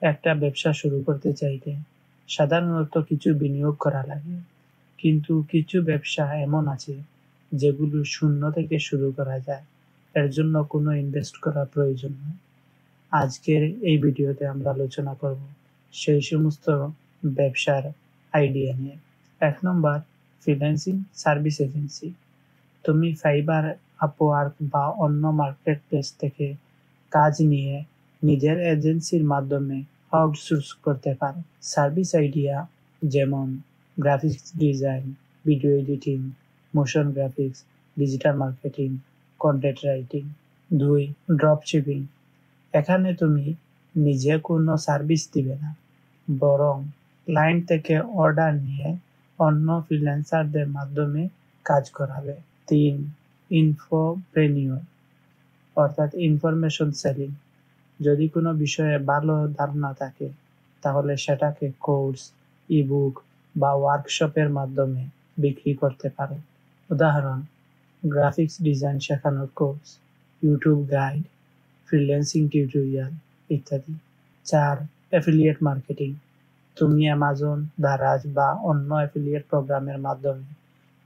একটা ব্যবসা শুরু করতে চাইলে সাধারণত কিছু বিনিয়োগ করা লাগে, কিন্তু কিছু ব্যবসা এমন আছে যেগুলো শূন্য থেকে শুরু করা যায়, এর জন্য কোনো ইনভেস্ট করার প্রয়োজন নেই। আজকের এই ভিডিওতে আমরা আলোচনা করব সেই সমস্ত ব্যবসার আইডিয়া নিয়ে। 1 নম্বর, ফ্রিল্যান্সিং সার্ভিস এজেন্সি। তুমি ফাইবার, আপওয়ার্ক বা অন্য মার্কেট প্লেস থেকে কাজ নিয়ে নিজের এজেন্সির মাধ্যমে আউটসোর্স করতে পারো। সার্ভিস আইডিয়া যেমন graphics design, video editing, motion graphics, digital marketing, content writing. 2, drop shipping. এখানে তুমি নিজে কোনো সার্ভিস দিবে না, বরং ক্লায়েন্ট থেকে অর্ডার নিয়ে অন্য ফ্রিল্যান্সারদের মাধ্যমে কাজ করাবে। 3, ইনফোপ্রেনিওর অর্থাৎ ইনফরমেশন সেলিং। যদি কোনো বিষয়ে ভালো ধারণা থাকে তাহলে সেটাকে কোর্স, ইবুক বা ওয়ার্কশপের মাধ্যমে বিক্রি করতে পারো। উদাহরণ, গ্রাফিক্স ডিজাইন শেখানোর course, YouTube guide, freelancing tutorial ইত্যাদি। 4, অ্যাফিলিয়েট মার্কেটিং। তুমি অ্যামাজন, দারাজ বা অন্য অ্যাফিলিয়েট প্রোগ্রামের মাধ্যমে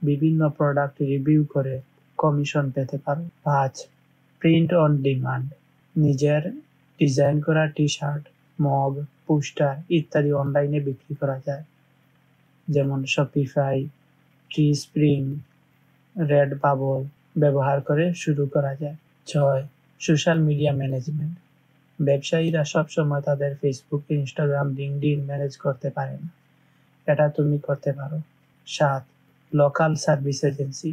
বিভিন্ন প্রোডাক্ট রিভিউ করে কমিশন পেতে পারো। 5, প্রিন্ট অন ডিমান্ড। নিজের ডিজাইন করা টি-শার্ট, মগ, পোস্টার ইত্যাদি অনলাইনে বিক্রি করা যায়, যেমন শপিফাই, ট্রিস্প্রিং, রেডবাবল ব্যবহার করে শুরু করা যায়। 6, সোশ্যাল মিডিয়া ম্যানেজমেন্ট। ব্যবসায়ীরা সবসময় তাদের ফেসবুক, ইনস্টাগ্রাম, লিঙ্কডইন ম্যানেজ করতে পারে না, এটা তুমি করতে পারো। 7, লোকাল সার্ভিস এজেন্সি।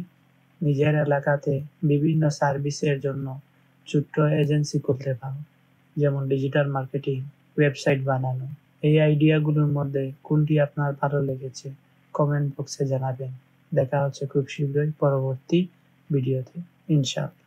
নিজের এলাকাতে বিভিন্ন সার্ভিসের জন্য ছোট্ট এজেন্সি খুলতে পারো, যেমন ডিজিটাল মার্কেটিং, ওয়েবসাইট বানানো। এই আইডিয়াগুলোর মধ্যে কোনটি আপনার ভালো লেগেছে কমেন্ট বক্সে জানাবেন। দেখা হচ্ছে খুব শীঘ্রই পরবর্তী ভিডিওতে, ইনশাআল্লাহ।